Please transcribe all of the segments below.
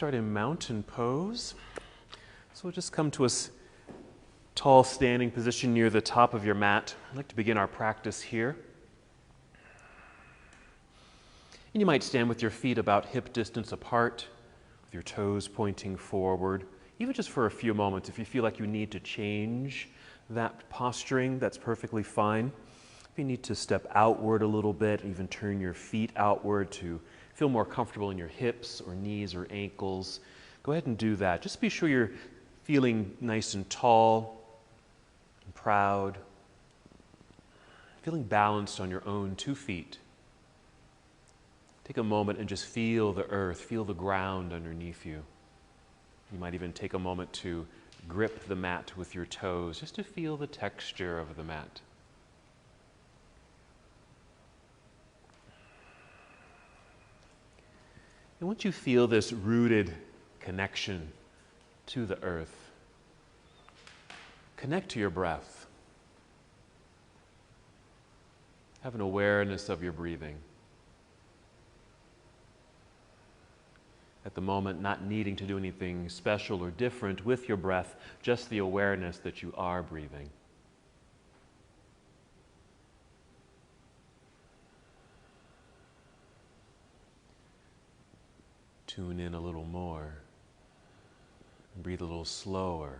start in mountain pose. So we'll just come to a tall standing position near the top of your mat. I'd like to begin our practice here. And you might stand with your feet about hip distance apart, with your toes pointing forward, even just for a few moments. If you feel like you need to change that posturing, that's perfectly fine. If you need to step outward a little bit, even turn your feet outward to feel more comfortable in your hips or knees or ankles, go ahead and do that. Just be sure you're feeling nice and tall and proud, feeling balanced on your own 2 feet. Take a moment and just feel the earth, feel the ground underneath you. You might even take a moment to grip the mat with your toes, just to feel the texture of the mat. And once you feel this rooted connection to the earth, connect to your breath. Have an awareness of your breathing. At the moment, not needing to do anything special or different with your breath, just the awareness that you are breathing. Tune in a little more. And breathe a little slower,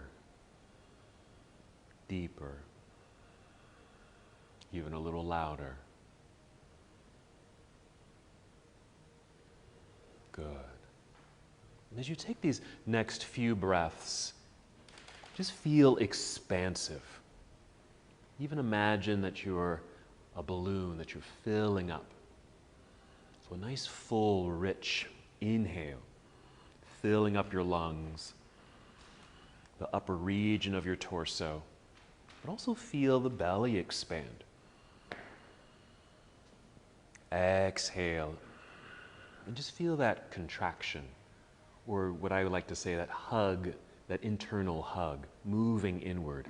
deeper, even a little louder. Good. And as you take these next few breaths, just feel expansive. Even imagine that you're a balloon that you're filling up. So a nice, full, rich inhale, filling up your lungs, the upper region of your torso, but also feel the belly expand. Exhale, and just feel that contraction. Or what I would like to say, that hug, that internal hug, moving inward.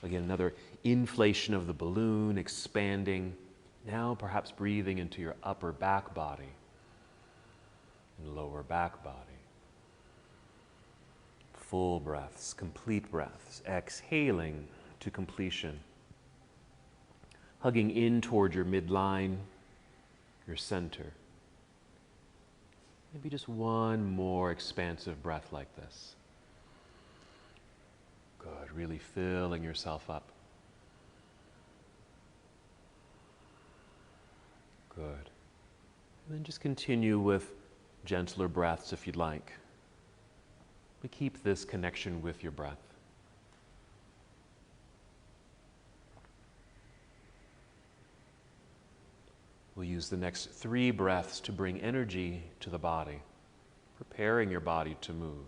Again, another inflation of the balloon, expanding. Now perhaps breathing into your upper back body and lower back body. Full breaths, complete breaths, exhaling to completion. Hugging in toward your midline, your center. Maybe just one more expansive breath like this. Good, really filling yourself up. Good. And then just continue with gentler breaths if you'd like. But keep this connection with your breath. We'll use the next 3 breaths to bring energy to the body, preparing your body to move.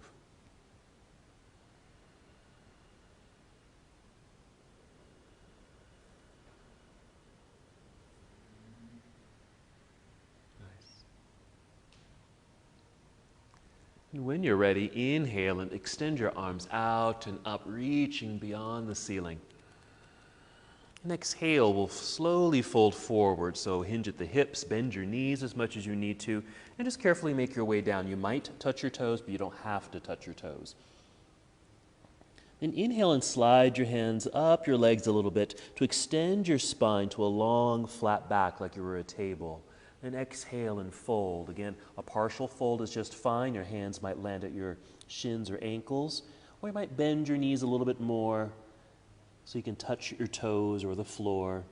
Nice. And when you're ready, inhale and extend your arms out and up, reaching beyond the ceiling. And exhale, we'll slowly fold forward, so hinge at the hips, bend your knees as much as you need to, and just carefully make your way down. You might touch your toes, but you don't have to touch your toes. Then inhale and slide your hands up your legs a little bit to extend your spine to a long, flat back like you were a table. Then exhale and fold. Again, a partial fold is just fine. Your hands might land at your shins or ankles, or you might bend your knees a little bit more, so you can touch your toes or the floor.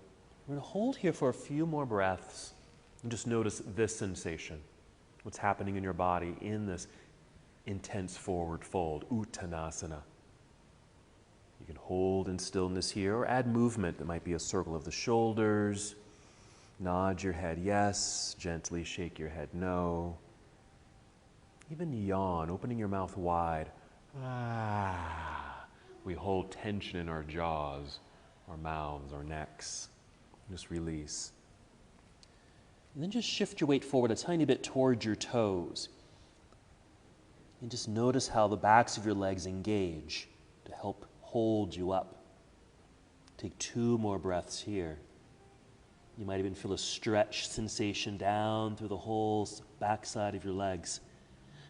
We're going to hold here for a few more breaths and just notice this sensation, what's happening in your body in this intense forward fold, Uttanasana. You can hold in stillness here or add movement. That might be a circle of the shoulders. Nod your head yes, gently shake your head no. Even yawn, opening your mouth wide. Ah. We hold tension in our jaws, our mouths, our necks. Just release. And then just shift your weight forward a tiny bit towards your toes. And just notice how the backs of your legs engage to help hold you up. Take 2 more breaths here. You might even feel a stretch sensation down through the whole backside of your legs.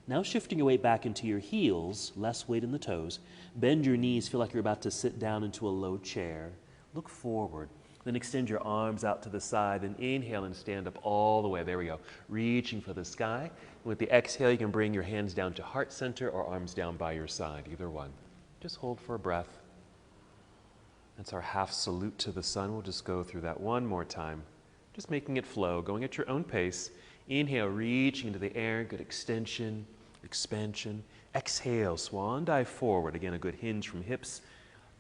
Now shifting your weight back into your heels, less weight in the toes. Bend your knees, feel like you're about to sit down into a low chair. Look forward. Then extend your arms out to the side. Then inhale and stand up all the way. There we go. Reaching for the sky. With the exhale, you can bring your hands down to heart center or arms down by your side, either one. Just hold for a breath. That's our half salute to the sun. We'll just go through that one more time. Just making it flow, going at your own pace. Inhale, reaching into the air. Good extension, expansion. Exhale, swan dive forward. Again, a good hinge from hips.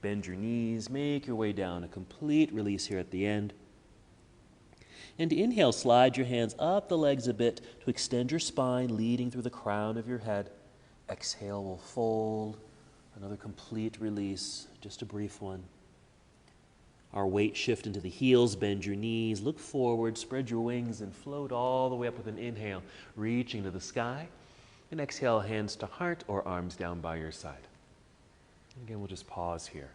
Bend your knees, make your way down. A complete release here at the end. And inhale, slide your hands up the legs a bit to extend your spine, leading through the crown of your head. Exhale, we'll fold. Another complete release, just a brief one. Our weight shift into the heels, bend your knees, look forward, spread your wings, and float all the way up with an inhale, reaching to the sky. And exhale, hands to heart or arms down by your side. And again, we'll just pause here.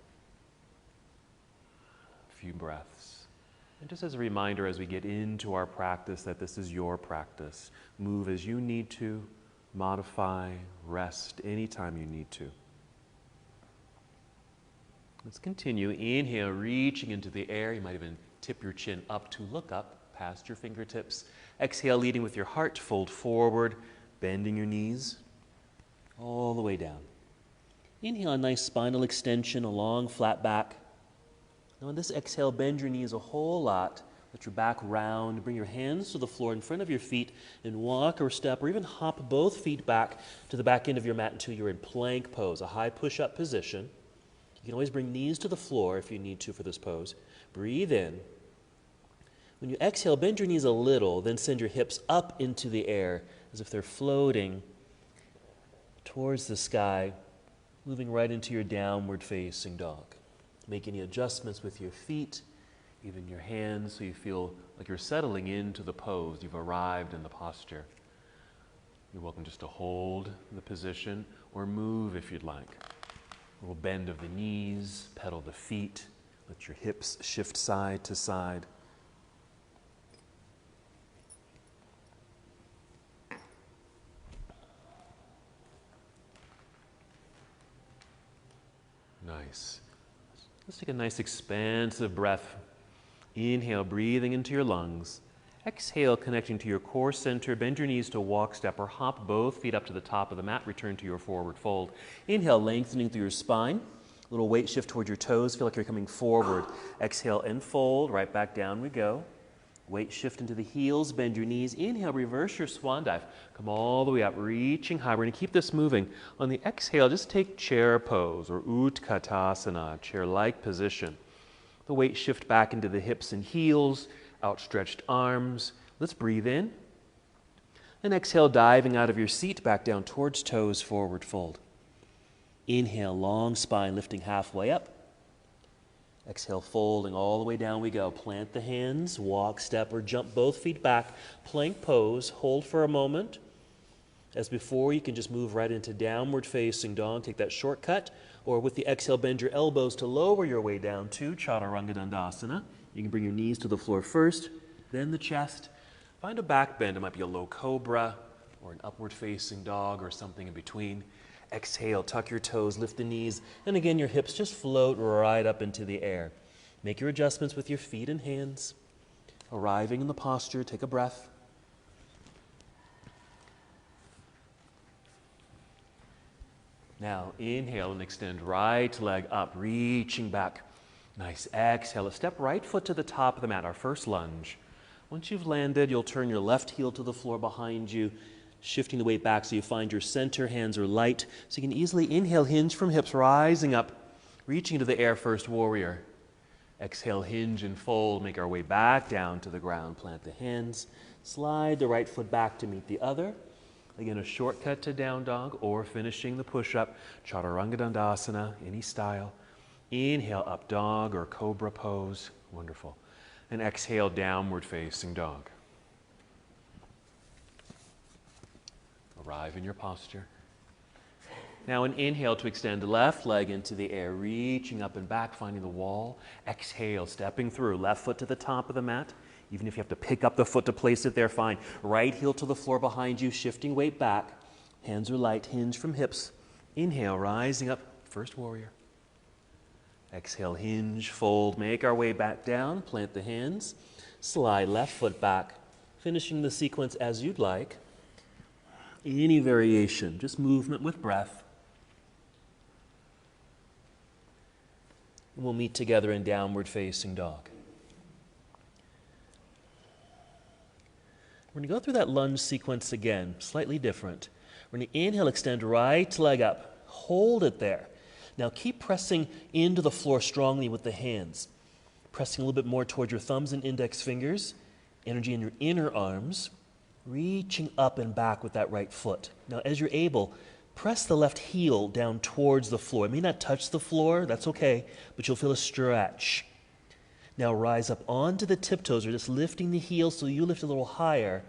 A few breaths. And just as a reminder as we get into our practice that this is your practice. Move as you need to, modify, rest anytime you need to. Let's continue. Inhale, reaching into the air. You might even tip your chin up to look up past your fingertips. Exhale, leading with your heart, fold forward, bending your knees all the way down. Inhale, a nice spinal extension, a long flat back. Now on this exhale, bend your knees a whole lot. Let your back round. Bring your hands to the floor in front of your feet and walk or step or even hop both feet back to the back end of your mat until you're in plank pose, a high push-up position. You can always bring knees to the floor if you need to for this pose. Breathe in. When you exhale, bend your knees a little, then send your hips up into the air as if they're floating towards the sky, moving right into your downward facing dog. Make any adjustments with your feet, even your hands, so you feel like you're settling into the pose. You've arrived in the posture. You're welcome just to hold the position or move if you'd like. A little bend of the knees, pedal the feet, let your hips shift side to side. Nice. Let's take a nice expansive breath. Inhale, breathing into your lungs. Exhale, connecting to your core center. Bend your knees to walk, step, or hop both feet up to the top of the mat. Return to your forward fold. Inhale, lengthening through your spine. A little weight shift towards your toes. Feel like you're coming forward. Exhale and fold. Right back down we go. Weight shift into the heels. Bend your knees. Inhale, reverse your swan dive. Come all the way up, reaching high. We're going to keep this moving. On the exhale, just take chair pose or Utkatasana, chair-like position. The weight shift back into the hips and heels. Outstretched arms. Let's breathe in. And exhale, diving out of your seat, back down towards toes, forward fold. Inhale, long spine, lifting halfway up. Exhale, folding all the way down we go. Plant the hands, walk, step, or jump both feet back. Plank pose, hold for a moment. As before, you can just move right into downward facing dog. Take that shortcut. Or with the exhale, bend your elbows to lower your way down to Chaturanga Dandasana. You can bring your knees to the floor first, then the chest. Find a back bend. It might be a low cobra or an upward facing dog or something in between. Exhale, tuck your toes, lift the knees, and again your hips just float right up into the air. Make your adjustments with your feet and hands. Arriving in the posture, take a breath. Now inhale and extend right leg up, reaching back. Nice. Exhale. Step right foot to the top of the mat, our first lunge. Once you've landed, you'll turn your left heel to the floor behind you, shifting the weight back so you find your center, hands are light. So you can easily inhale, hinge from hips, rising up, reaching to the air, first warrior. Exhale, hinge and fold, make our way back down to the ground. Plant the hands, slide the right foot back to meet the other. Again, a shortcut to down dog or finishing the push-up, Chaturanga Dandasana, any style. Inhale, up dog or cobra pose. Wonderful. And exhale, downward facing dog. Arrive in your posture. Now an inhale to extend the left leg into the air, reaching up and back, finding the wall. Exhale, stepping through, left foot to the top of the mat. Even if you have to pick up the foot to place it there, fine. Right heel to the floor behind you, shifting weight back. Hands are light, hinge from hips. Inhale, rising up, first warrior. Exhale, hinge, fold, make our way back down, plant the hands, slide left foot back, finishing the sequence as you'd like. Any variation, just movement with breath. And we'll meet together in downward facing dog. We're going to go through that lunge sequence again, slightly different. We're going to inhale, extend right leg up, hold it there. Now keep pressing into the floor strongly with the hands, pressing a little bit more towards your thumbs and index fingers, energy in your inner arms, reaching up and back with that right foot. Now as you're able, press the left heel down towards the floor. It may not touch the floor, that's okay, but you'll feel a stretch. Now rise up onto the tiptoes, or just lifting the heel so you lift a little higher.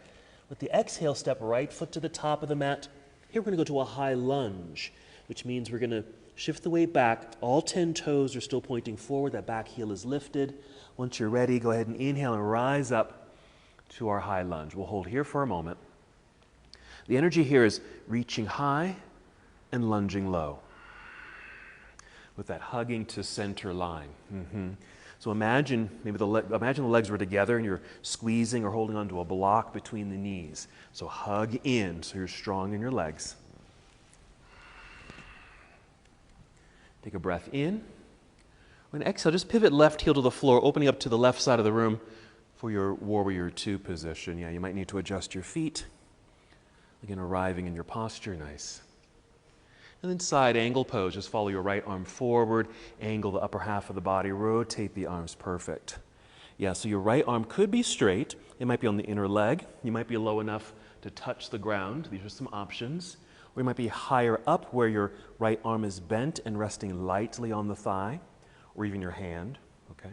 With the exhale, step right foot to the top of the mat. Here we're going to go to a high lunge, which means we're going to shift the weight back. All 10 toes are still pointing forward. That back heel is lifted. Once you're ready, go ahead and inhale and rise up to our high lunge. We'll hold here for a moment. The energy here is reaching high and lunging low, with that hugging to center line. So imagine the legs were together and you're squeezing or holding onto a block between the knees. So hug in so you're strong in your legs. Take a breath in. When exhale, just pivot left heel to the floor, opening up to the left side of the room for your warrior 2 position. Yeah, you might need to adjust your feet. Again, arriving in your posture, nice. And then side angle pose, just follow your right arm forward, angle the upper half of the body, rotate the arms, perfect. Yeah, so your right arm could be straight, it might be on the inner leg, you might be low enough to touch the ground, these are some options. Or you might be higher up where your right arm is bent and resting lightly on the thigh, or even your hand, okay?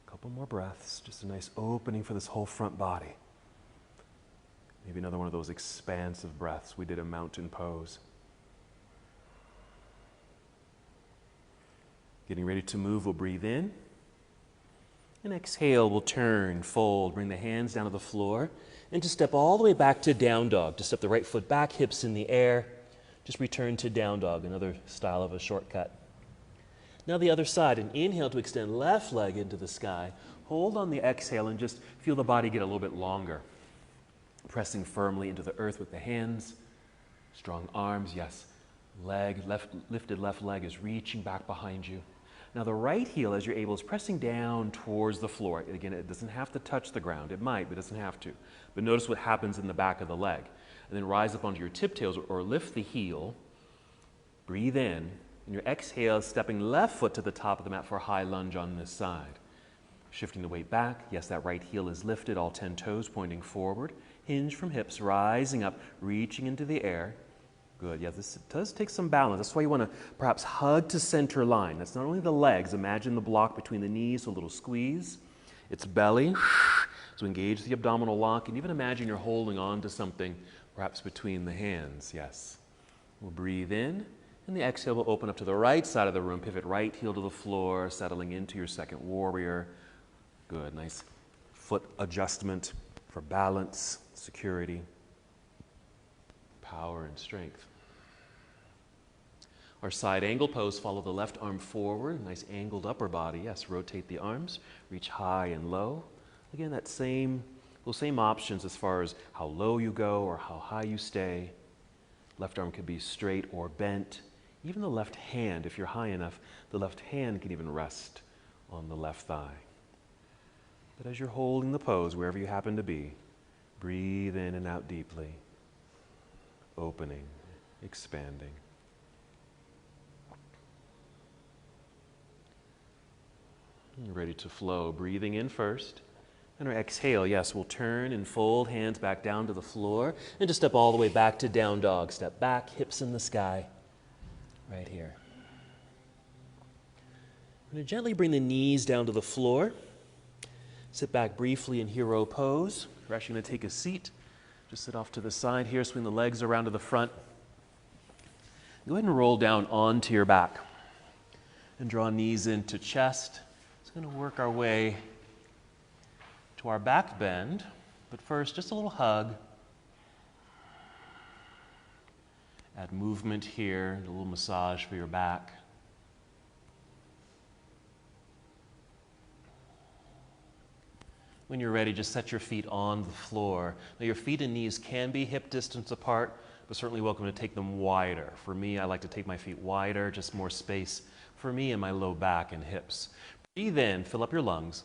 Couple more breaths, just a nice opening for this whole front body. Maybe another one of those expansive breaths. We did a mountain pose. Getting ready to move, we'll breathe in. And exhale, we'll turn, fold, bring the hands down to the floor. And just step all the way back to down dog. Just step the right foot back, hips in the air. Just return to down dog, another style of a shortcut. Now the other side, an inhale to extend left leg into the sky. Hold on the exhale and just feel the body get a little bit longer. Pressing firmly into the earth with the hands, strong arms, yes. Lifted left leg is reaching back behind you. Now the right heel, as you're able, is pressing down towards the floor. Again, it doesn't have to touch the ground. It might, but it doesn't have to. But notice what happens in the back of the leg. And then rise up onto your tiptoes or lift the heel. Breathe in. And your exhale, stepping left foot to the top of the mat for a high lunge on this side. Shifting the weight back. Yes, that right heel is lifted, all 10 toes pointing forward. Hinge from hips, rising up, reaching into the air. Good. Yeah, this does take some balance. That's why you want to perhaps hug to center line. That's not only the legs. Imagine the block between the knees, so a little squeeze. It's belly. So engage the abdominal lock, and even imagine you're holding on to something perhaps between the hands. Yes. We'll breathe in, and the exhale will open up to the right side of the room. Pivot right heel to the floor, settling into your second warrior. Good. Nice foot adjustment for balance, security, power, and strength. Our side angle pose, follow the left arm forward, nice angled upper body. Yes, rotate the arms, reach high and low. Again, those same options as far as how low you go or how high you stay. Left arm could be straight or bent. Even the left hand, if you're high enough, the left hand can even rest on the left thigh. But as you're holding the pose, wherever you happen to be, breathe in and out deeply, opening, expanding. You're ready to flow, breathing in first. And our exhale, yes, we'll turn and fold, hands back down to the floor, and just step all the way back to down dog. Step back, hips in the sky, right here. I'm going to gently bring the knees down to the floor. Sit back briefly in hero pose. We're actually going to take a seat. Just sit off to the side here, swing the legs around to the front. Go ahead and roll down onto your back. And draw knees into chest. It's going to work our way to our back bend. But first, just a little hug. Add movement here, a little massage for your back. When you're ready, just set your feet on the floor. Now your feet and knees can be hip distance apart, but certainly welcome to take them wider. For me, I like to take my feet wider, just more space for me in my low back and hips. Breathe in, fill up your lungs.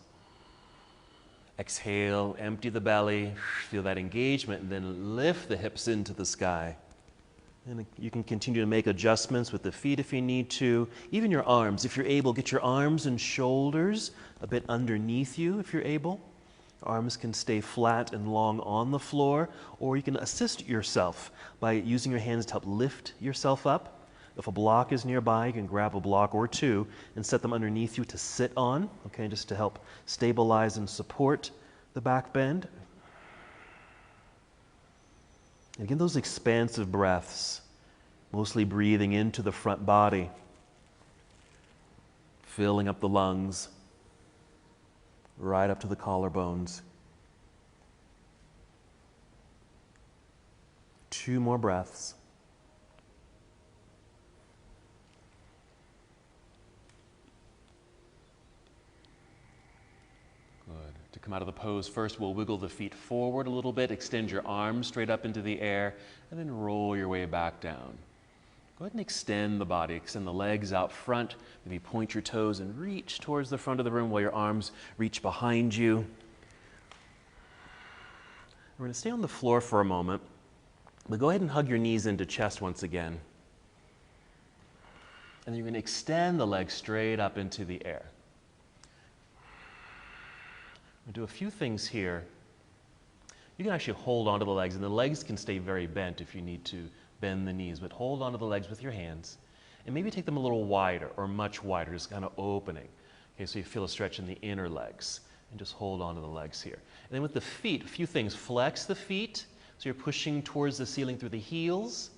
Exhale, empty the belly, feel that engagement, and then lift the hips into the sky. And you can continue to make adjustments with the feet if you need to. Even your arms, if you're able, get your arms and shoulders a bit underneath you if you're able. Arms can stay flat and long on the floor, or you can assist yourself by using your hands to help lift yourself up. If a block is nearby, you can grab a block or two and set them underneath you to sit on, okay, just to help stabilize and support the back bend. And again, those expansive breaths, mostly breathing into the front body, filling up the lungs, right up to the collarbones. 2 more breaths. Good. To come out of the pose, first we'll wiggle the feet forward a little bit, extend your arms straight up into the air, and then roll your way back down. Go ahead and extend the body, extend the legs out front, maybe point your toes and reach towards the front of the room while your arms reach behind you. We're going to stay on the floor for a moment, but go ahead and hug your knees into chest once again. And you're going to extend the legs straight up into the air. We'll do a few things here. You can actually hold onto the legs, and the legs can stay very bent if you need to bend the knees, but hold onto the legs with your hands and maybe take them a little wider or much wider, just kind of opening. Okay, so you feel a stretch in the inner legs and just hold onto the legs here. And then with the feet, a few things. Flex the feet so you're pushing towards the ceiling through the heels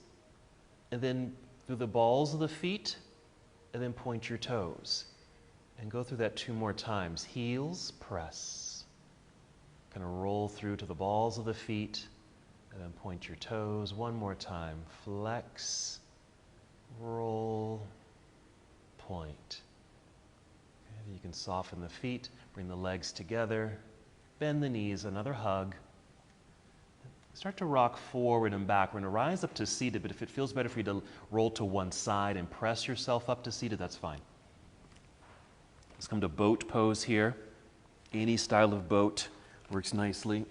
and then through the balls of the feet, and then point your toes. And go through that 2 more times. Heels, press. Kind of roll through to the balls of the feet, and then point your toes. 1 more time. Flex, roll, point. Okay, you can soften the feet, bring the legs together, bend the knees, another hug. Start to rock forward and back. We're going to rise up to seated, but if it feels better for you to roll to one side and press yourself up to seated, that's fine. Let's come to boat pose here. Any style of boat works nicely.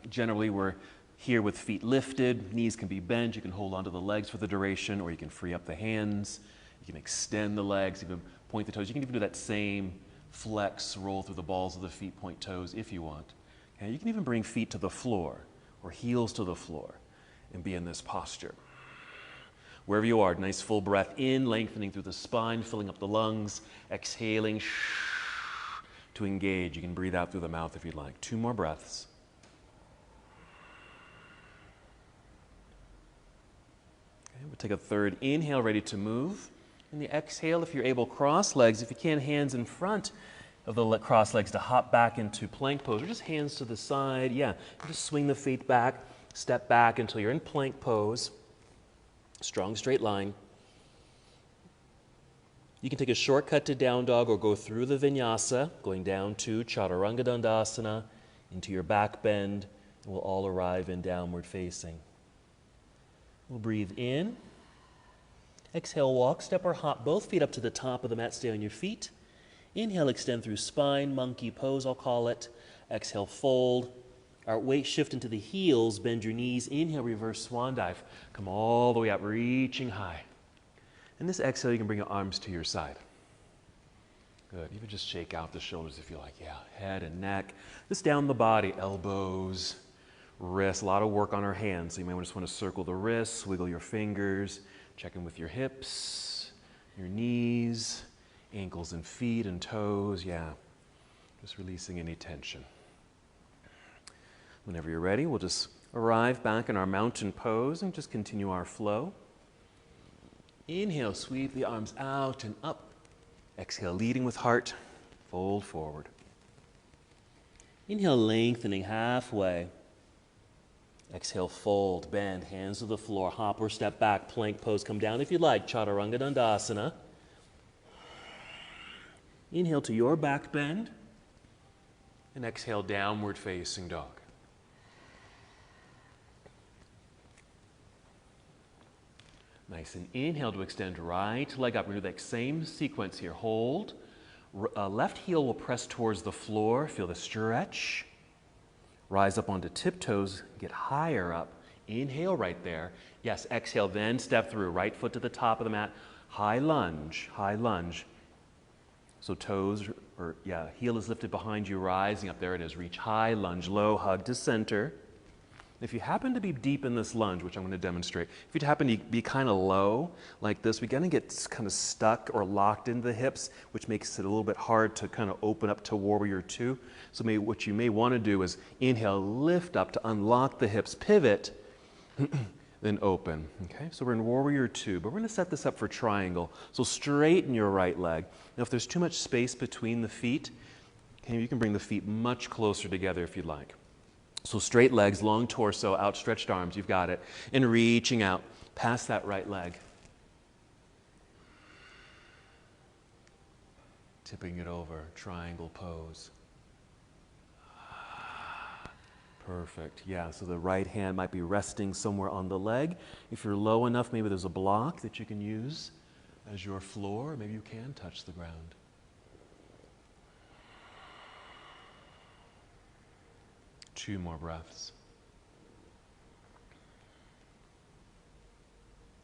Generally, we're here with feet lifted, knees can be bent, you can hold onto the legs for the duration, or you can free up the hands, you can extend the legs, even point the toes. You can even do that same flex, roll through the balls of the feet, point toes if you want. Okay? You can even bring feet to the floor, or heels to the floor, and be in this posture. Wherever you are, nice full breath in, lengthening through the spine, filling up the lungs, exhaling to engage. You can breathe out through the mouth if you'd like. 2 more breaths. We'll take a third inhale, ready to move. And the exhale, if you're able, cross legs. If you can, hands in front of the cross legs to hop back into plank pose, or just hands to the side. Yeah, just swing the feet back, step back until you're in plank pose. Strong straight line. You can take a shortcut to down dog or go through the vinyasa, going down to chaturanga dandasana, into your back bend, and we'll all arrive in downward facing. We'll breathe in. Exhale, walk, step, or hop both feet up to the top of the mat. Stay on your feet. Inhale, extend through spine, monkey pose, I'll call it. Exhale, fold. Our weight shift into the heels, bend your knees. Inhale, reverse swan dive. Come all the way up, reaching high. And this exhale, you can bring your arms to your side. Good. Even just shake out the shoulders if you like. Yeah, head and neck. Just down the body, elbows, wrists. A lot of work on our hands. So you may just want to circle the wrists, wiggle your fingers, check in with your hips, your knees, ankles and feet and toes. Yeah, just releasing any tension. Whenever you're ready, we'll just arrive back in our mountain pose and just continue our flow. Inhale, sweep the arms out and up. Exhale, leading with heart, fold forward. Inhale, lengthening halfway. Exhale, fold, bend, hands to the floor, hop or step back, plank pose, come down if you like, Chaturanga Dandasana. Inhale to your back bend, and exhale, downward facing dog. Nice, and inhale to extend right leg up. We're going to do that same sequence here. Hold, left heel will press towards the floor, feel the stretch. Rise up onto tiptoes, get higher up. Inhale right there. Yes, exhale, then step through. Right foot to the top of the mat. High lunge, high lunge. So toes, heel is lifted behind you, rising up. There it is. Reach high, lunge low, hug to center. If you happen to be deep in this lunge, which I'm going to demonstrate, if you happen to be kind of low like this, we're going to get kind of stuck or locked into the hips, which makes it a little bit hard to kind of open up to Warrior Two. So what you may want to do is inhale, lift up to unlock the hips, pivot, then open. Okay, so we're in Warrior Two, but we're going to set this up for triangle. So straighten your right leg. Now, if there's too much space between the feet, okay, you can bring the feet much closer together if you'd like. So straight legs, long torso, outstretched arms, you've got it. And reaching out past that right leg. Tipping it over, triangle pose. Perfect, yeah, so the right hand might be resting somewhere on the leg. If you're low enough, maybe there's a block that you can use as your floor. Maybe you can touch the ground. Two more breaths.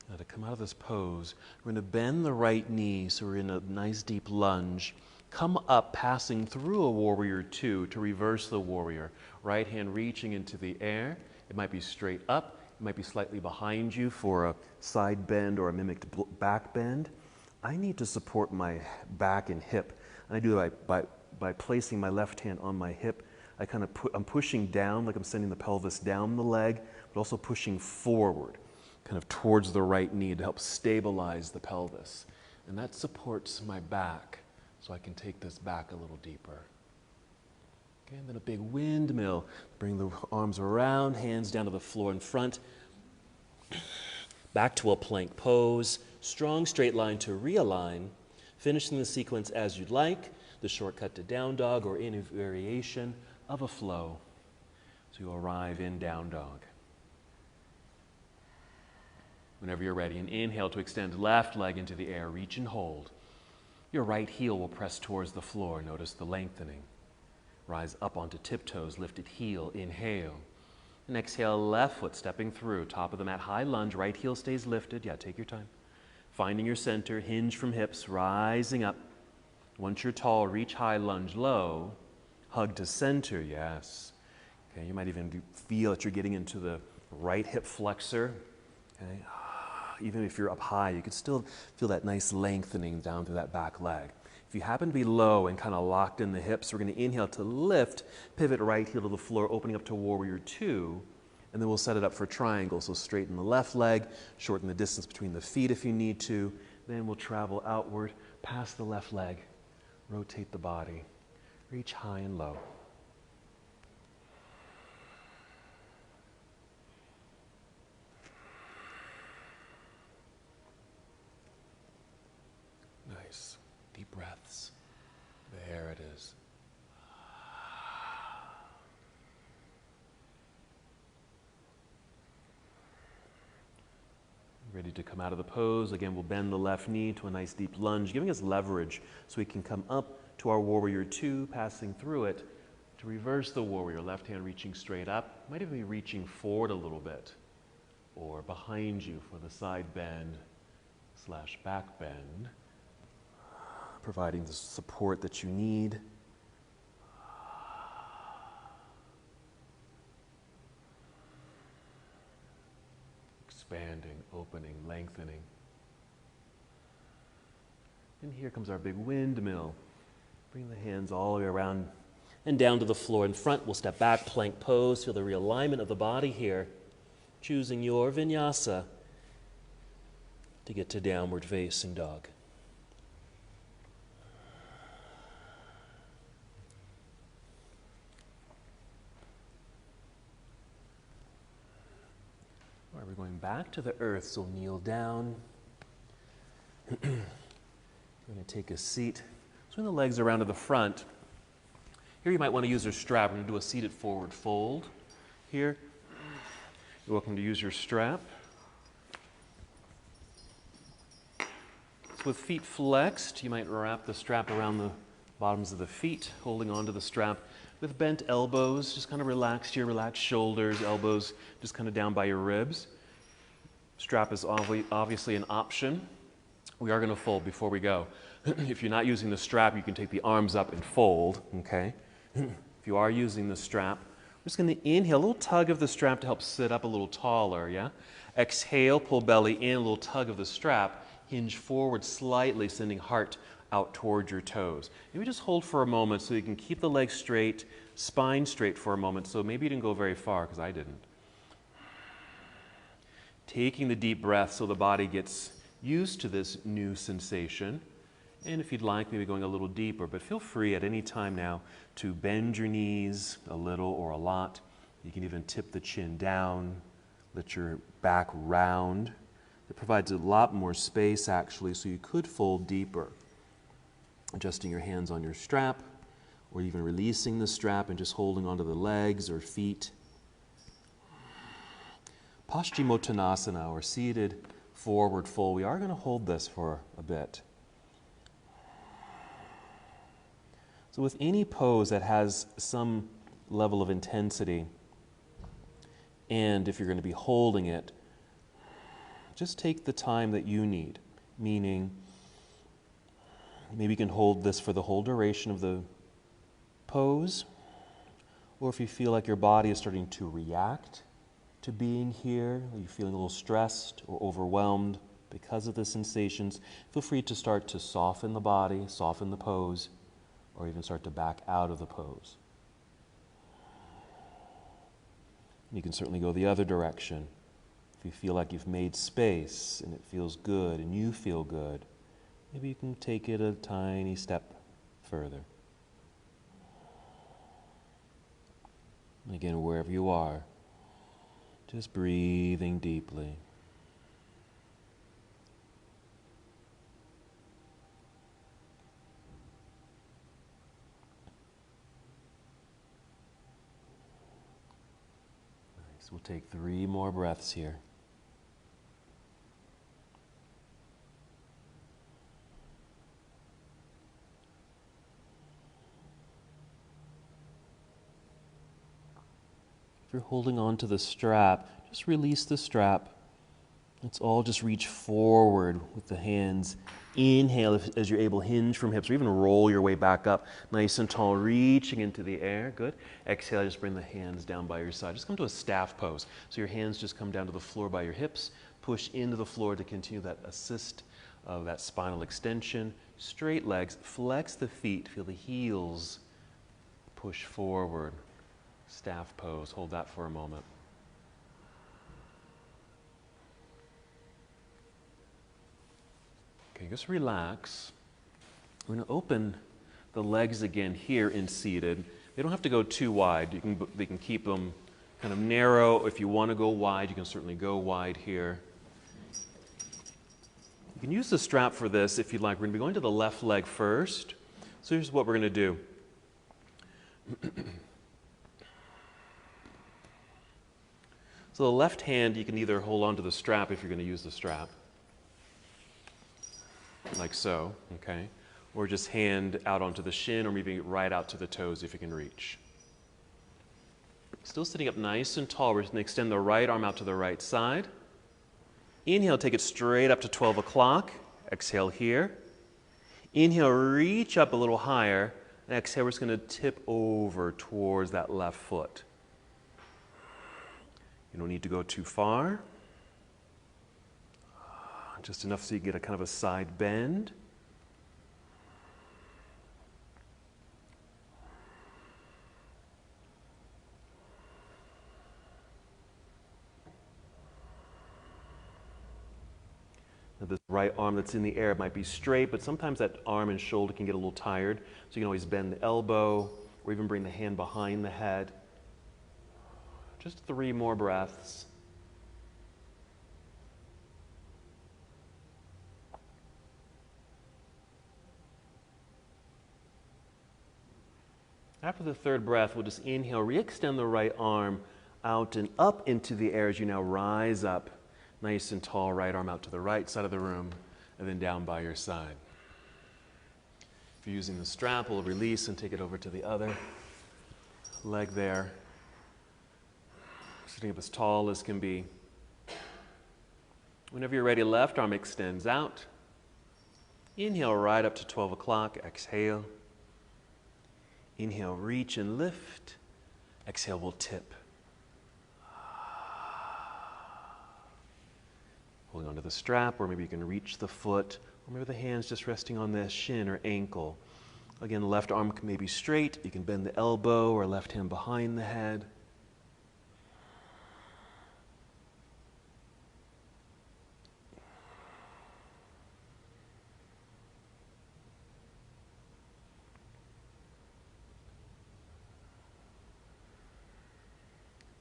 Now to come out of this pose, we're going to bend the right knee, so we're in a nice deep lunge. Come up, passing through a Warrior Two to reverse the warrior. Right hand reaching into the air. It might be straight up. It might be slightly behind you for a side bend or a mimicked back bend. I need to support my back and hip. And I do that by placing my left hand on my hip. I'm pushing down, like I'm sending the pelvis down the leg, but also pushing forward, kind of towards the right knee to help stabilize the pelvis. And that supports my back, so I can take this back a little deeper. Okay, and then a big windmill. Bring the arms around, hands down to the floor in front. Back to a plank pose. Strong straight line to realign. Finishing the sequence as you'd like. The shortcut to down dog or any variation of a flow. So you arrive in down dog. Whenever you're ready, an inhale to extend left leg into the air, reach and hold. Your right heel will press towards the floor. Notice the lengthening. Rise up onto tiptoes, lifted heel, inhale. And exhale, left foot stepping through, top of the mat, high lunge, right heel stays lifted. Yeah, take your time. Finding your center, hinge from hips, rising up. Once you're tall, reach high, lunge low. Hug to center, yes. Okay, you might even feel that you're getting into the right hip flexor. Okay, even if you're up high, you can still feel that nice lengthening down through that back leg. If you happen to be low and kind of locked in the hips, we're going to inhale to lift, pivot right heel to the floor, opening up to Warrior Two, and then we'll set it up for triangle. So straighten the left leg, shorten the distance between the feet if you need to. Then we'll travel outward, past the left leg, rotate the body. Reach high and low. Nice. Deep breaths. There it is. Ready to come out of the pose. Again, we'll bend the left knee to a nice deep lunge, giving us leverage so we can come up to our Warrior Two, passing through it to reverse the warrior. Left hand reaching straight up. Might even be reaching forward a little bit, or behind you for the side bend / back bend, providing the support that you need. Expanding, opening, lengthening. And here comes our big windmill. Bring the hands all the way around and down to the floor in front. We'll step back, plank pose. Feel the realignment of the body here. Choosing your vinyasa to get to downward facing dog. going back to the earth, so kneel down. We're going to take a seat. Swing the legs around to the front. Here you might want to use your strap. We're going to do a seated forward fold. Here, you're welcome to use your strap. So with feet flexed, you might wrap the strap around the bottoms of the feet, holding onto the strap. With bent elbows, just kind of relax here, relax shoulders, elbows just kind of down by your ribs. Strap is obviously an option. We are going to fold before we go. If you're not using the strap, you can take the arms up and fold, okay? If you are using the strap, we're just going to inhale, a little tug of the strap to help sit up a little taller, yeah? Exhale, pull belly in, a little tug of the strap, hinge forward slightly, sending heart out towards your toes. Maybe just hold for a moment so you can keep the legs straight, spine straight for a moment. So maybe you didn't go very far, because I didn't. Taking the deep breath so the body gets used to this new sensation. And if you'd like, maybe going a little deeper, but feel free at any time now to bend your knees a little or a lot. You can even tip the chin down, let your back round. It provides a lot more space actually, so you could fold deeper. Adjusting your hands on your strap, or even releasing the strap and just holding onto the legs or feet. Paschimottanasana, or seated forward fold. We are going to hold this for a bit. So with any pose that has some level of intensity, and if you're going to be holding it, just take the time that you need, meaning maybe you can hold this for the whole duration of the pose, or if you feel like your body is starting to react to being here, or you're feeling a little stressed or overwhelmed because of the sensations, feel free to start to soften the body, soften the pose, or even start to back out of the pose. You can certainly go the other direction. If you feel like you've made space and it feels good and you feel good, maybe you can take it a tiny step further. And again, wherever you are, just breathing deeply. Nice. We'll take 3 more breaths here. If you're holding on to the strap, just release the strap. Let's all just reach forward with the hands. Inhale as you're able, hinge from hips, or even roll your way back up. Nice and tall, reaching into the air. Good. Exhale, just bring the hands down by your side. Just come to a staff pose. So your hands just come down to the floor by your hips. Push into the floor to continue that assist of that spinal extension. Straight legs, flex the feet, feel the heels push forward. Staff pose, hold that for a moment. Okay, just relax. We're going to open the legs again here in seated. They don't have to go too wide. They can keep them kind of narrow. If you want to go wide, you can certainly go wide here. You can use the strap for this if you'd like. We're going to be going to the left leg first. So here's what we're going to do. So the left hand, you can either hold on to the strap if you're going to use the strap, like so, okay? Or just hand out onto the shin, or maybe right out to the toes if you can reach. Still sitting up nice and tall. We're going to extend the right arm out to the right side. Inhale, take it straight up to 12 o'clock. Exhale here. Inhale, reach up a little higher. And exhale, we're just going to tip over towards that left foot. You don't need to go too far. Just enough so you get a kind of a side bend. Now this right arm that's in the air might be straight, but sometimes that arm and shoulder can get a little tired. So you can always bend the elbow, or even bring the hand behind the head. Just 3 more breaths. After the third breath, we'll just inhale, re-extend the right arm out and up into the air as you now rise up, nice and tall, right arm out to the right side of the room, and then down by your side. If you're using the strap, we'll release and take it over to the other leg there. Sitting up as tall as can be. Whenever you're ready, left arm extends out. Inhale right up to 12 o'clock. Exhale. Inhale, reach and lift. Exhale, we'll tip. Holding onto the strap, or maybe you can reach the foot, or maybe the hands just resting on the shin or ankle. Again, the left arm may be straight. You can bend the elbow or left hand behind the head.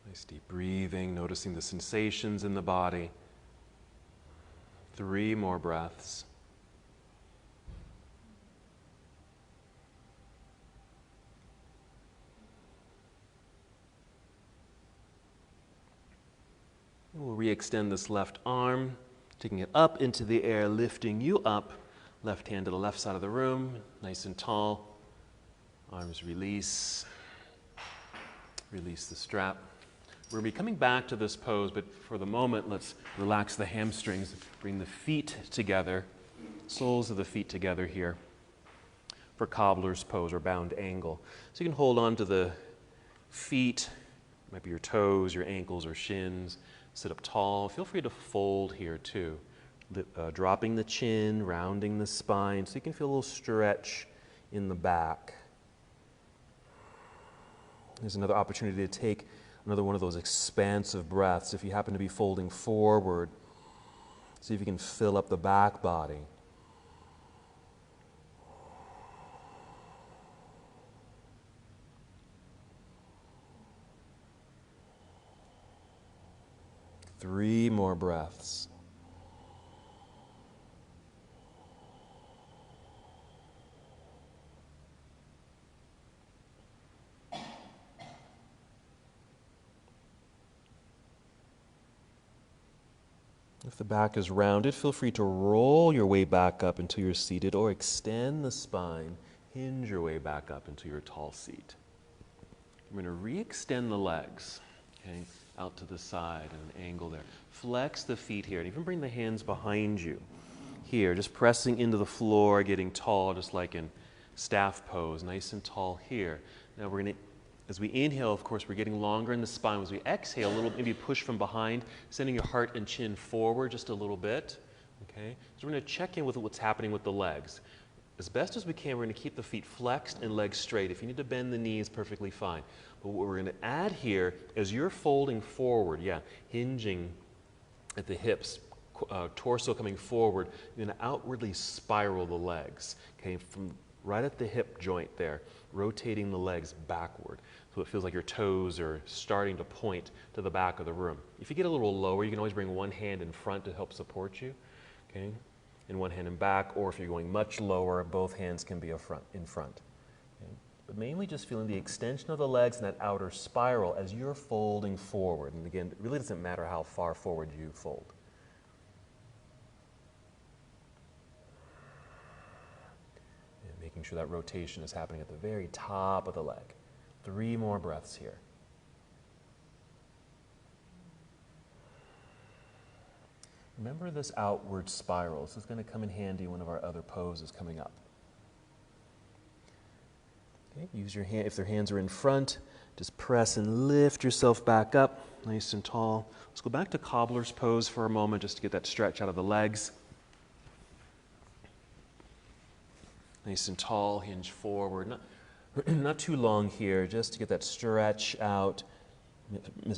Nice deep breathing, noticing the sensations in the body. 3 more breaths. We'll re-extend this left arm, taking it up into the air, lifting you up. Left hand to the left side of the room, nice and tall. Arms release. Release the strap. We're going to be coming back to this pose, but for the moment, let's relax the hamstrings. Bring the feet together, soles of the feet together here for cobbler's pose or bound angle. So you can hold on to the feet, might be your toes, your ankles, or shins. Sit up tall. Feel free to fold here too. Dropping the chin, rounding the spine, so you can feel a little stretch in the back. There's another opportunity to take another one of those expansive breaths. If you happen to be folding forward, see if you can fill up the back body. Three more breaths. If the back is rounded, feel free to roll your way back up until you're seated, or extend the spine, hinge your way back up into your tall seat. We're going to re-extend the legs, okay, out to the side and an angle there. Flex the feet here, and even bring the hands behind you. Here, just pressing into the floor, getting tall, just like in staff pose, nice and tall here. Now we're going to, as we inhale, of course, we're getting longer in the spine. As we exhale, a little, maybe push from behind, sending your heart and chin forward just a little bit. Okay? So we're going to check in with what's happening with the legs. As best as we can, we're going to keep the feet flexed and legs straight. If you need to bend the knees, perfectly fine. But what we're going to add here, as you're folding forward, hinging at the hips, torso coming forward, you're going to outwardly spiral the legs, okay, from right at the hip joint there, rotating the legs backward. So it feels like your toes are starting to point to the back of the room. If you get a little lower, you can always bring one hand in front to help support you, okay? And one hand in back, or if you're going much lower, both hands can be in front. Okay? But mainly just feeling the extension of the legs and that outer spiral as you're folding forward. And again, it really doesn't matter how far forward you fold. And making sure that rotation is happening at the very top of the leg. 3 more breaths here. Remember this outward spiral. This is going to come in handy in one of our other poses coming up. Okay, use your hand, if their hands are in front, just press and lift yourself back up, nice and tall. Let's go back to cobbler's pose for a moment just to get that stretch out of the legs. Nice and tall, hinge forward. Not too long here, just to get that stretch out.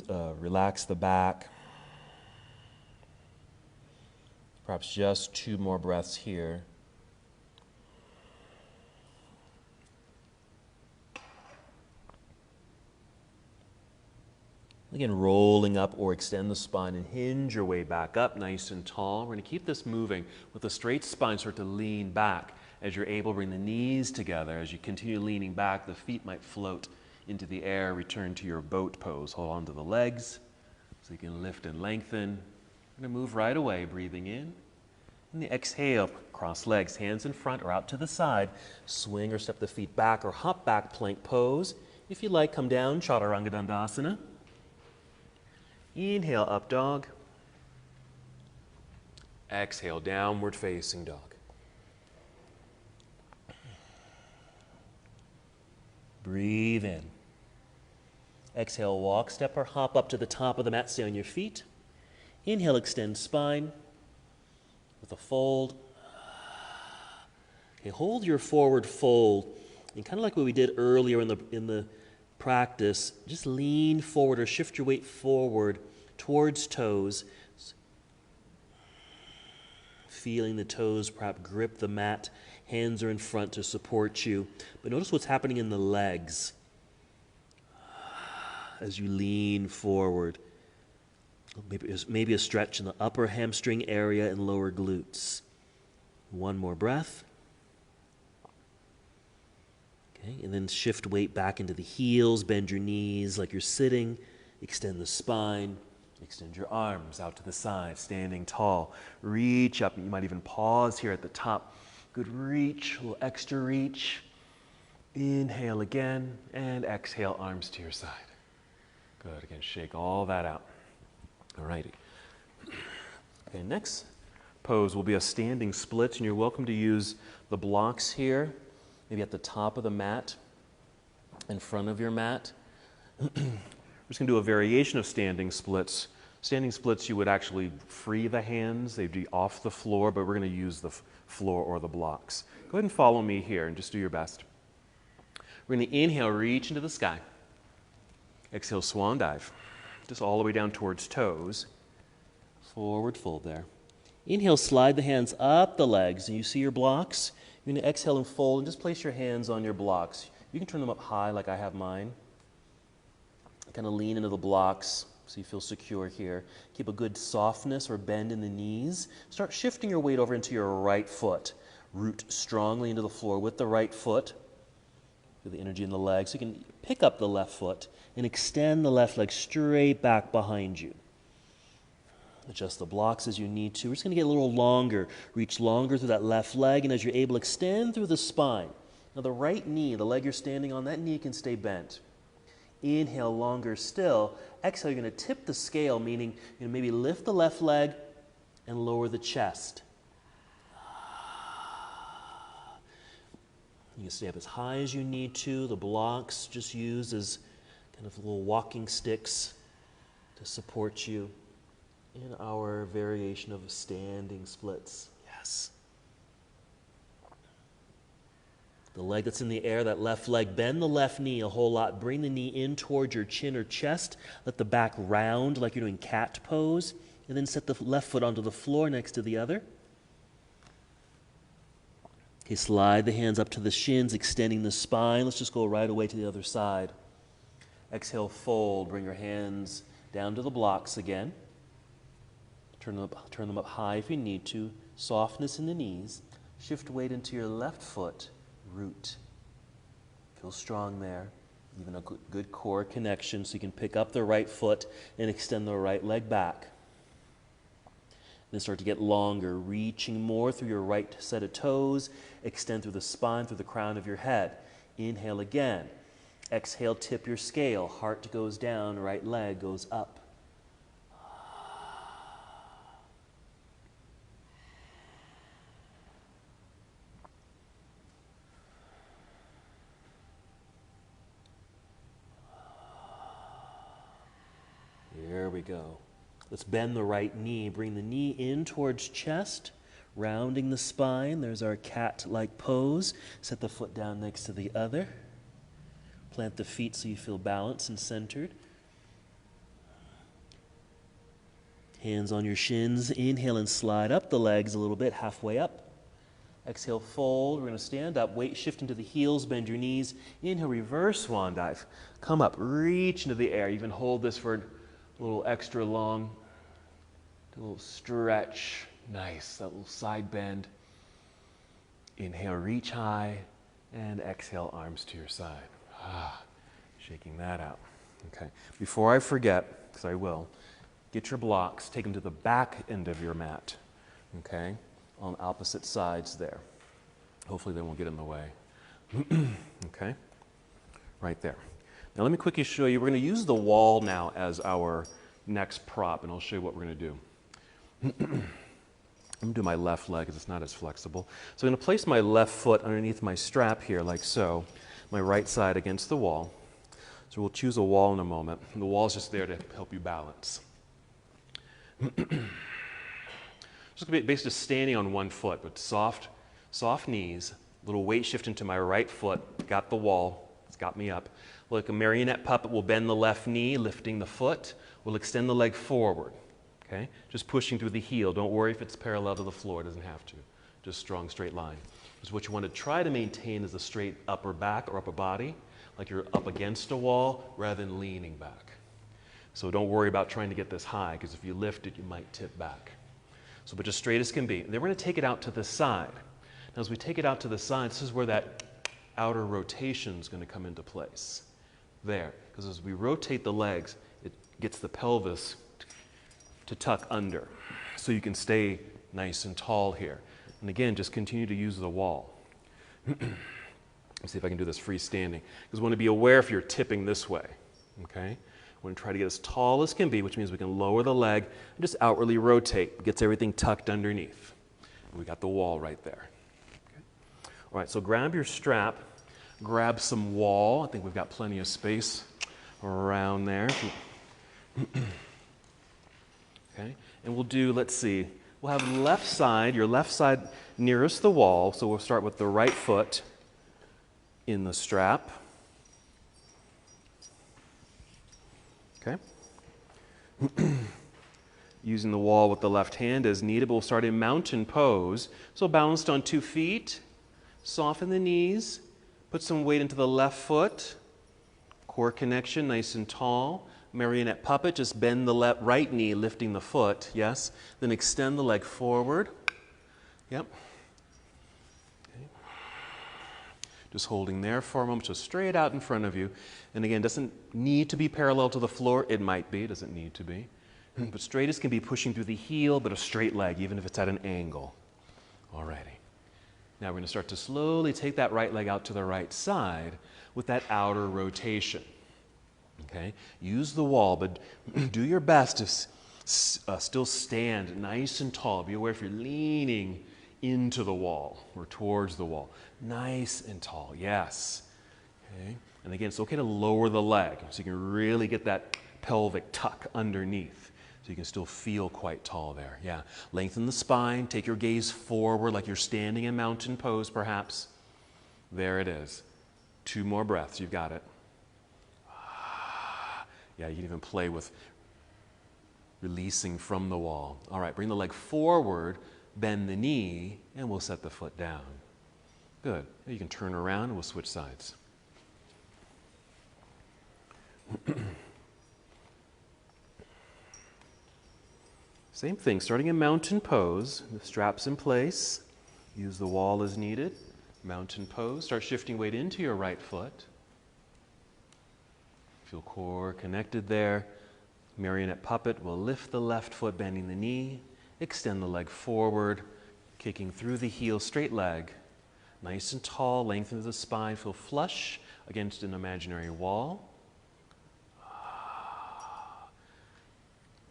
Relax the back. Perhaps just 2 more breaths here. Again, rolling up or extend the spine and hinge your way back up nice and tall. We're going to keep this moving with a straight spine, start to lean back As you're able, bring the knees together. As you continue leaning back, the feet might float into the air. Return to your boat pose. Hold on to the legs so you can lift and lengthen. We're going to move right away, breathing in. And the exhale, cross legs, hands in front or out to the side. Swing or step the feet back or hop back, plank pose. If you like, come down, Chaturanga Dandasana. Inhale, up dog. Exhale, downward facing dog. Breathe in. Exhale, walk, step or hop up to the top of the mat, stay on your feet. Inhale, extend spine with a fold. Okay, hold your forward fold. And kind of like what we did earlier in the practice, just lean forward or shift your weight forward towards toes. Feeling the toes perhaps grip the mat. Hands are in front to support you. But notice what's happening in the legs as you lean forward. Maybe a stretch in the upper hamstring area and lower glutes. One more breath. Okay, and then shift weight back into the heels, bend your knees like you're sitting, extend the spine, extend your arms out to the side, standing tall. Reach up, you might even pause here at the top. Good reach, a little extra reach. Inhale again, and exhale, arms to your side. Good, again, shake all that out. All righty. Okay, next pose will be a standing split, and you're welcome to use the blocks here, maybe at the top of the mat, in front of your mat. We're just going to do a variation of standing splits. Standing splits, you would actually free the hands. They'd be off the floor, but we're going to use the floor or the blocks. Go ahead and follow me here and just do your best. We're going to inhale, reach into the sky. Exhale, swan dive. Just all the way down towards toes. Forward fold there. Inhale, slide the hands up the legs, and you see your blocks. You're going to exhale and fold, and just place your hands on your blocks. You can turn them up high like I have mine. Kind of lean into the blocks so you feel secure here. Keep a good softness or bend in the knees. Start shifting your weight over into your right foot. Root strongly into the floor with the right foot. Feel the energy in the legs. You can pick up the left foot and extend the left leg straight back behind you. Adjust the blocks as you need to. We're just going to get a little longer. Reach longer through that left leg, and as you're able, extend through the spine. Now the right knee, the leg you're standing on, that knee can stay bent. Inhale, longer still. Exhale, you're going to tip the scale, meaning you're going to maybe lift the left leg and lower the chest. You can stay up as high as you need to. The blocks just use as kind of little walking sticks to support you in our variation of standing splits. Yes. The leg that's in the air, that left leg, bend the left knee a whole lot. Bring the knee in towards your chin or chest. Let the back round like you're doing cat pose. And then set the left foot onto the floor next to the other. Okay, slide the hands up to the shins, extending the spine. Let's just go right away to the other side. Exhale, fold. Bring your hands down to the blocks again. Turn them up high if you need to. Softness in the knees. Shift weight into your left foot. Root. Feel strong there. Even a good core connection so you can pick up the right foot and extend the right leg back. Then start to get longer, reaching more through your right set of toes. Extend through the spine, through the crown of your head. Inhale again. Exhale, tip your scale. Heart goes down, right leg goes up. There we go. Let's bend the right knee. Bring the knee in towards chest, rounding the spine. There's our cat-like pose. Set the foot down next to the other. Plant the feet so you feel balanced and centered. Hands on your shins. Inhale and slide up the legs a little bit, halfway up. Exhale, fold. We're going to stand up. Weight shift into the heels. Bend your knees. Inhale, reverse swan dive. Come up, reach into the air. You can hold this for a little extra long. Do a little stretch. Nice. That little side bend. Inhale, reach high, and exhale, arms to your side. Shaking that out. Okay. Before I forget, because I will, get your blocks, take them to the back end of your mat. Okay? On opposite sides there. Hopefully they won't get in the way. Okay? Right there. Now let me quickly show you. We're going to use the wall now as our next prop, and I'll show you what we're going to do. I'm going to do my left leg because it's not as flexible. So I'm going to place my left foot underneath my strap here, like so, my right side against the wall. So we'll choose a wall in a moment. And the wall is just there to help you balance. Just going to be basically standing on one foot, but soft knees, little weight shift into my right foot, got the wall, it's got me up. Like a marionette puppet, we'll bend the left knee, lifting the foot. We'll extend the leg forward. Okay? Just pushing through the heel. Don't worry if it's parallel to the floor. It doesn't have to. Just strong, straight line. Because what you want to try to maintain is a straight upper back or upper body, like you're up against a wall rather than leaning back. So don't worry about trying to get this high, because if you lift it, you might tip back. So but just straight as can be. And then we're going to take it out to the side. Now as we take it out to the side, this is where that outer rotation is going to come into place. There. Because as we rotate the legs, it gets the pelvis to tuck under, so you can stay nice and tall here. And again, just continue to use the wall. Let's see if I can do this freestanding. Because we want to be aware if you're tipping this way. Okay? We want to try to get as tall as can be, which means we can lower the leg and just outwardly rotate. It gets everything tucked underneath. We got the wall right there. Okay? All right, so grab your strap, grab some wall. I think we've got plenty of space around there. Okay, and we'll do, let's see, we'll have left side, your left side nearest the wall, so we'll start with the right foot in the strap. Okay. Using the wall with the left hand as needed, but we'll start in mountain pose. So balanced on 2 feet, soften the knees, put some weight into the left foot, core connection, nice and tall. Marionette puppet, just bend the right knee, lifting the foot, yes. Then extend the leg forward. Yep. Okay. Just holding there for a moment, so straight out in front of you. And again, doesn't need to be parallel to the floor. It might be, doesn't need to be. But straight as can be, pushing through the heel, but a straight leg, even if it's at an angle. Alrighty. Now we're going to start to slowly take that right leg out to the right side with that outer rotation. Okay, use the wall, but do your best to still stand nice and tall. Be aware if you're leaning into the wall or towards the wall. Nice and tall, yes. Okay, and again, it's okay to lower the leg so you can really get that pelvic tuck underneath so you can still feel quite tall there. Yeah, lengthen the spine, take your gaze forward like you're standing in mountain pose perhaps. There it is. 2 more breaths, you've got it. Yeah, you can even play with releasing from the wall. All right, bring the leg forward, bend the knee, and we'll set the foot down. Good. You can turn around and we'll switch sides. Same thing, starting in mountain pose, the straps in place. Use the wall as needed. Mountain pose, start shifting weight into your right foot. Feel core connected there. Marionette puppet will lift the left foot, bending the knee. Extend the leg forward, kicking through the heel, straight leg. Nice and tall, lengthen the spine. Feel flush against an imaginary wall.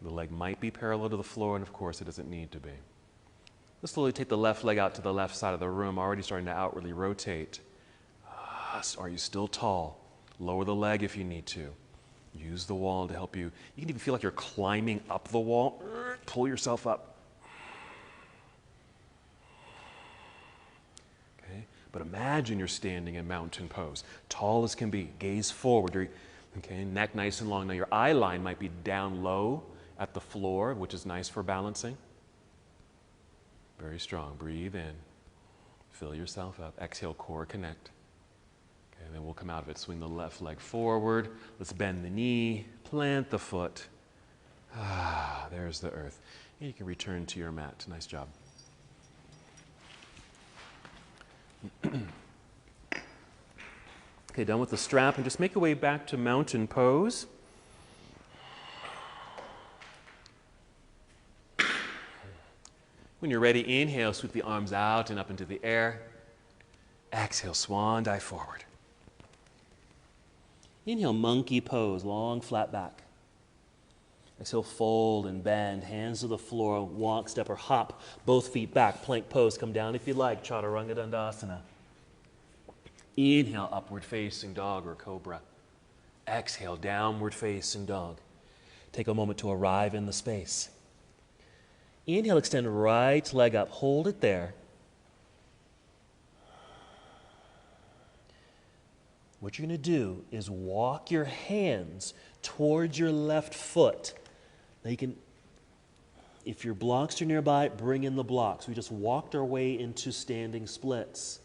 The leg might be parallel to the floor, and of course it doesn't need to be. Let's slowly take the left leg out to the left side of the room, already starting to outwardly rotate. Are you still tall? Lower the leg if you need to. Use the wall to help you. You can even feel like you're climbing up the wall. Pull yourself up. Okay? But imagine you're standing in mountain pose. Tall as can be. Gaze forward. Okay? Neck nice and long. Now your eye line might be down low at the floor, which is nice for balancing. Very strong. Breathe in. Fill yourself up. Exhale, core connect. And then we'll come out of it. Swing the left leg forward. Let's bend the knee. Plant the foot. There's the earth. And you can return to your mat. Nice job. Okay, done with the strap, and just make your way back to mountain pose. When you're ready, inhale, sweep the arms out and up into the air. Exhale, swan dive forward. Inhale, monkey pose, long flat back. Exhale, fold and bend, hands to the floor, walk, step, or hop, both feet back, plank pose. Come down if you like, Chaturanga Dandasana. Inhale, upward facing dog or cobra. Exhale, downward facing dog. Take a moment to arrive in the space. Inhale, extend right leg up, hold it there. What you're going to do is walk your hands towards your left foot. Now you can, if your blocks are nearby, bring in the blocks. We just walked our way into standing splits.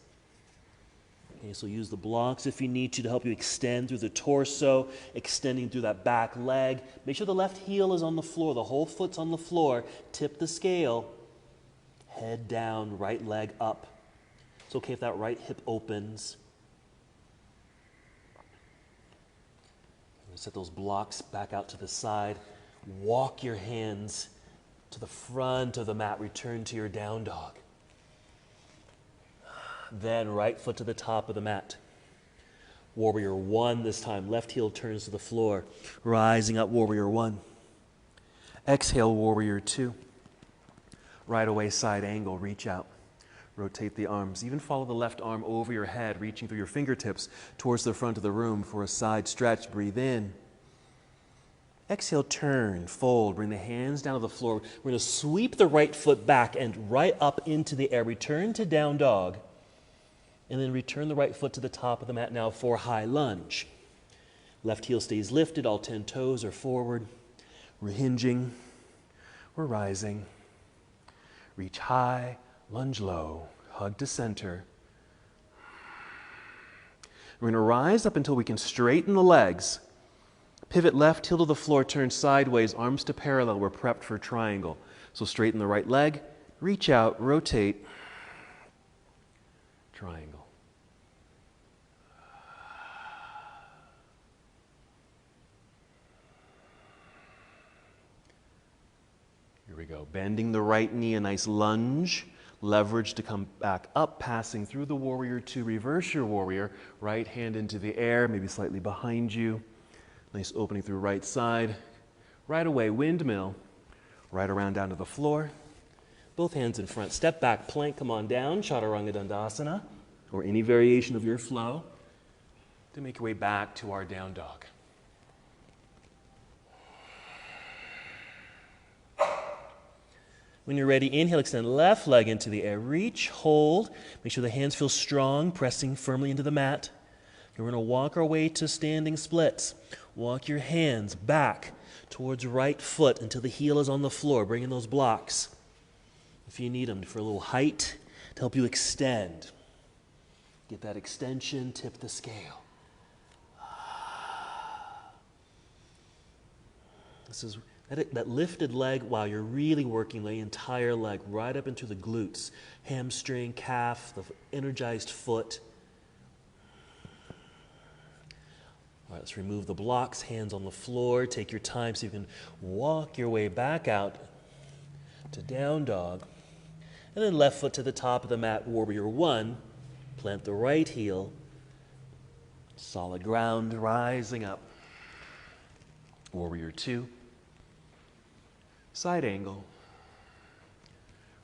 Okay, so use the blocks if you need to help you extend through the torso, extending through that back leg. Make sure the left heel is on the floor, the whole foot's on the floor. Tip the scale, head down, right leg up. It's okay if that right hip opens. Set those blocks back out to the side. Walk your hands to the front of the mat. Return to your down dog. Then right foot to the top of the mat. Warrior one this time. Left heel turns to the floor. Rising up, warrior one. Exhale, warrior two. Right away, side angle. Reach out. Rotate the arms. Even follow the left arm over your head, reaching through your fingertips towards the front of the room for a side stretch. Breathe in. Exhale, turn, fold. Bring the hands down to the floor. We're going to sweep the right foot back and right up into the air. Return to down dog. And then return the right foot to the top of the mat now for high lunge. Left heel stays lifted. All 10 toes are forward. We're hinging. We're rising. Reach high. Lunge low, hug to center. We're going to rise up until we can straighten the legs. Pivot left heel to the floor, turn sideways, arms to parallel. We're prepped for triangle. So straighten the right leg, reach out, rotate, triangle. Here we go. Bending the right knee, a nice lunge. Leverage to come back up, passing through the warrior two. Reverse your warrior. Right hand into the air, maybe slightly behind you. Nice opening through right side. Right away, windmill. Right around down to the floor. Both hands in front. Step back, plank, come on down. Chaturanga Dandasana, or any variation of your flow. To make your way back to our down dog. When you're ready, inhale, extend left leg into the air. Reach, hold. Make sure the hands feel strong, pressing firmly into the mat. We're going to walk our way to standing splits. Walk your hands back towards right foot until the heel is on the floor. Bring in those blocks. If you need them for a little height to help you extend. Get that extension, tip the scale. This is that lifted leg while you're really working the entire leg right up into the glutes, hamstring, calf, the energized foot. All right, let's remove the blocks, hands on the floor. Take your time so you can walk your way back out to down dog. And then left foot to the top of the mat, warrior one. Plant the right heel. Solid ground, rising up. Warrior two. Side angle.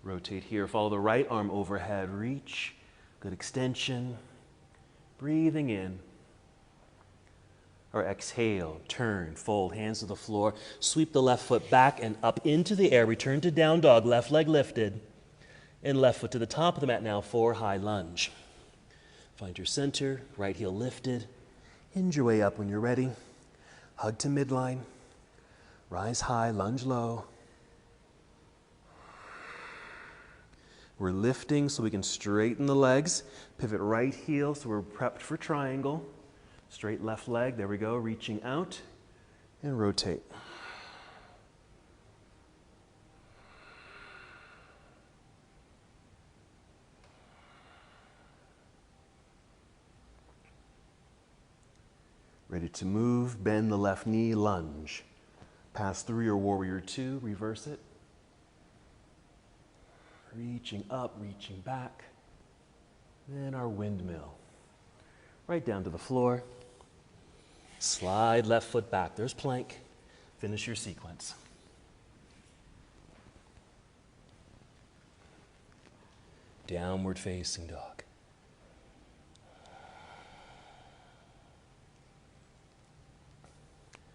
Rotate here. Follow the right arm overhead. Reach. Good extension. Breathing in. Or exhale. Turn. Fold. Hands to the floor. Sweep the left foot back and up into the air. Return to down dog. Left leg lifted. And left foot to the top of the mat now for high lunge. Find your center. Right heel lifted. Hinge your way up when you're ready. Hug to midline. Rise high. Lunge low. We're lifting so we can straighten the legs. Pivot right heel so we're prepped for triangle. Straight left leg, there we go, reaching out and rotate. Ready to move, bend the left knee, lunge. Pass through your warrior two, reverse it. Reaching up, reaching back. Then our windmill. Right down to the floor. Slide left foot back. There's plank. Finish your sequence. Downward facing dog.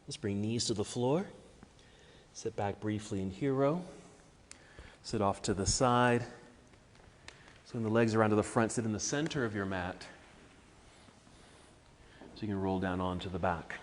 Let's bring knees to the floor. Sit back briefly in hero. Sit off to the side. Swing the legs around to the front. Sit in the center of your mat. So you can roll down onto the back.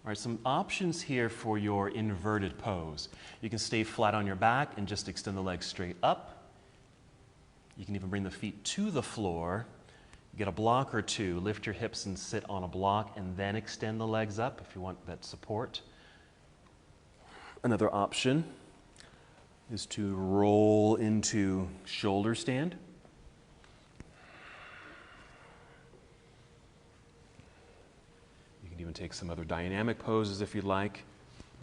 All right, some options here for your inverted pose. You can stay flat on your back and just extend the legs straight up. You can even bring the feet to the floor. Get a block or two, lift your hips and sit on a block and then extend the legs up if you want that support. Another option is to roll into shoulder stand. You can even take some other dynamic poses if you'd like.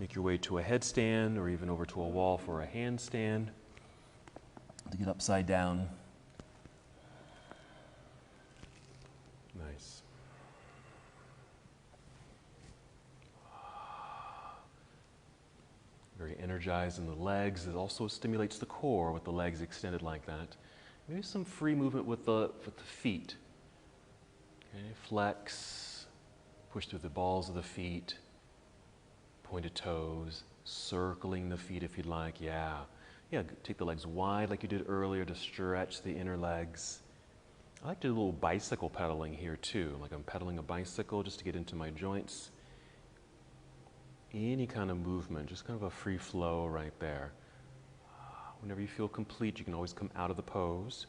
Make your way to a headstand or even over to a wall for a handstand. To get upside down. Nice. Very energized in the legs. It also stimulates the core with the legs extended like that. Maybe some free movement with the feet. Okay, flex. Push through the balls of the feet, pointed toes, circling the feet if you'd like. Yeah, take the legs wide like you did earlier to stretch the inner legs. I like to do a little bicycle pedaling here too, like I'm pedaling a bicycle just to get into my joints. Any kind of movement, just kind of a free flow right there. Whenever you feel complete, you can always come out of the pose.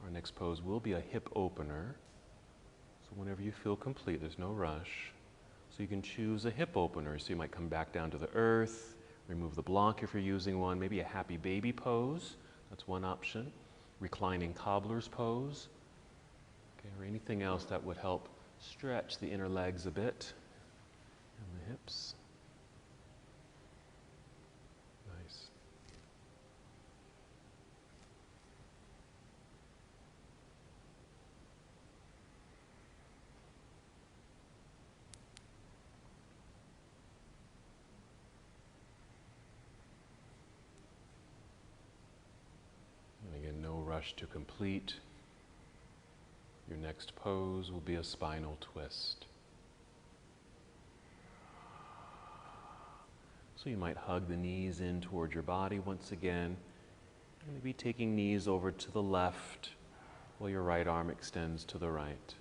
Our next pose will be a hip opener. So whenever you feel complete, there's no rush. So you can choose a hip opener. So you might come back down to the earth, remove the block if you're using one, maybe a happy baby pose. That's one option. Reclining cobbler's pose. Okay, or anything else that would help stretch the inner legs a bit and the hips. Nice. Rush to complete. Your next pose will be a spinal twist. So you might hug the knees in toward your body once again. Maybe taking knees over to the left while your right arm extends to the right.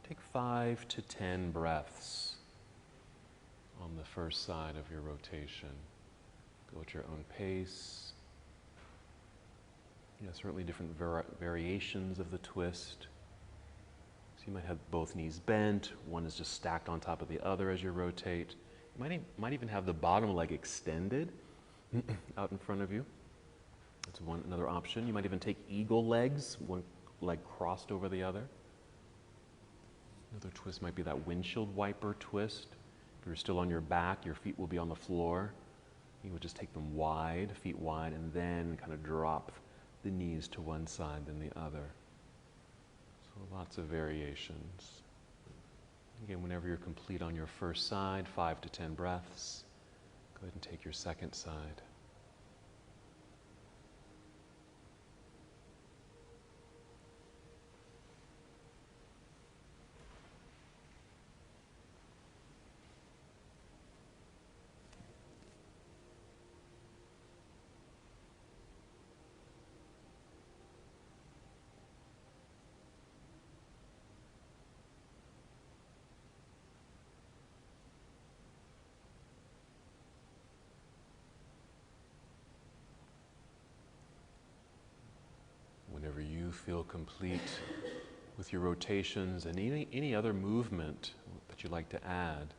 Take 5 to 10 breaths on the first side of your rotation. Go at your own pace. Certainly different variations of the twist. So you might have both knees bent. One is just stacked on top of the other as you rotate. You might even have the bottom leg extended out in front of you. That's another option. You might even take eagle legs, one leg crossed over the other. Another twist might be that windshield wiper twist. If you're still on your back, your feet will be on the floor. You would just take them wide, feet wide, and then kind of drop the knees to one side then the other. So lots of variations. Again, whenever you're complete on your first side, 5 to 10 breaths, go ahead and take your second side. feel complete with your rotations and any other movement that you'd like to add,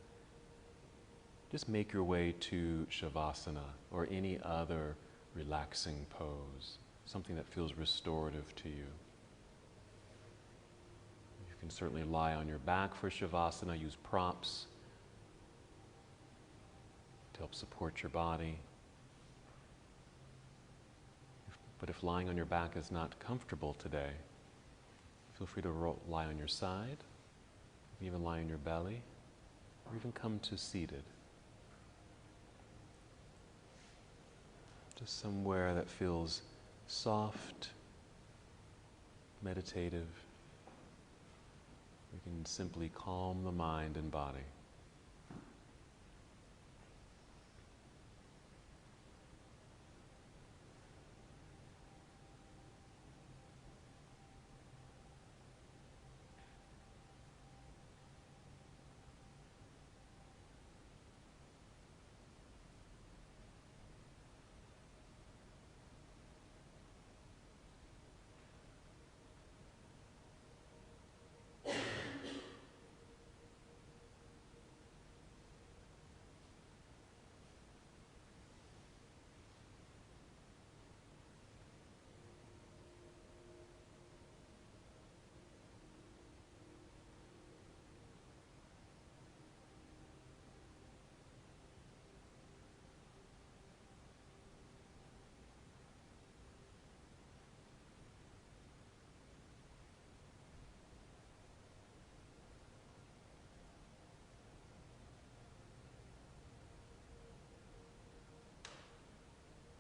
just make your way to Shavasana or any other relaxing pose, something that feels restorative to you. You can certainly lie on your back for Shavasana, use props to help support your body. But if lying on your back is not comfortable today, feel free to lie on your side, even lie on your belly, or even come to seated. Just somewhere that feels soft, meditative. We can simply calm the mind and body.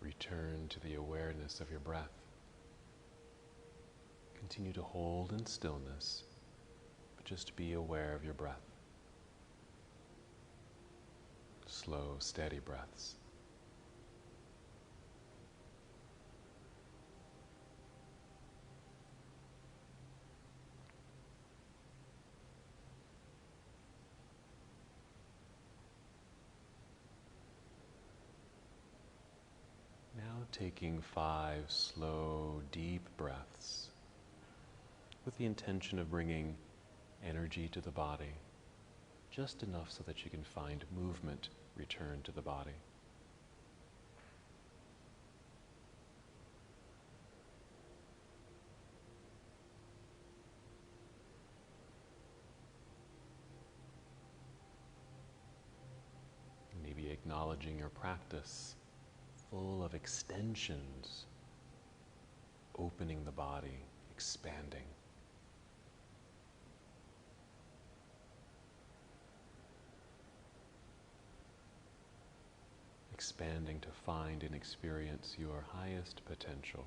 Return to the awareness of your breath. Continue to hold in stillness, but just be aware of your breath. Slow, steady breaths. Now taking 5 slow, deep breaths with the intention of bringing energy to the body, just enough so that you can find movement return to the body. Maybe acknowledging your practice full of extensions, opening the body, expanding. Expanding to find and experience your highest potential.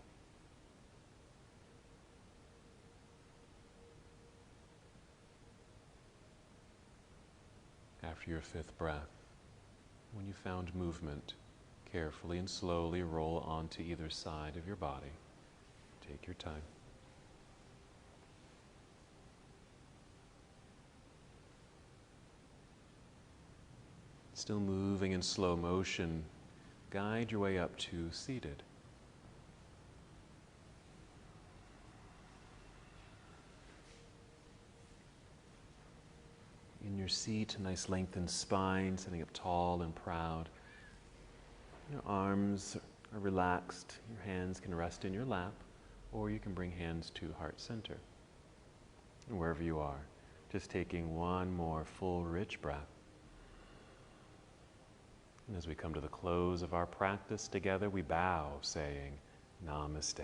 After your 5th breath, when you found movement, carefully and slowly roll onto either side of your body. Take your time. Still moving in slow motion, guide your way up to seated. In your seat, a nice lengthened spine, sitting up tall and proud. Your arms are relaxed. Your hands can rest in your lap, or you can bring hands to heart center. And wherever you are, just taking one more full, rich breath. And as we come to the close of our practice together, we bow, saying, Namaste.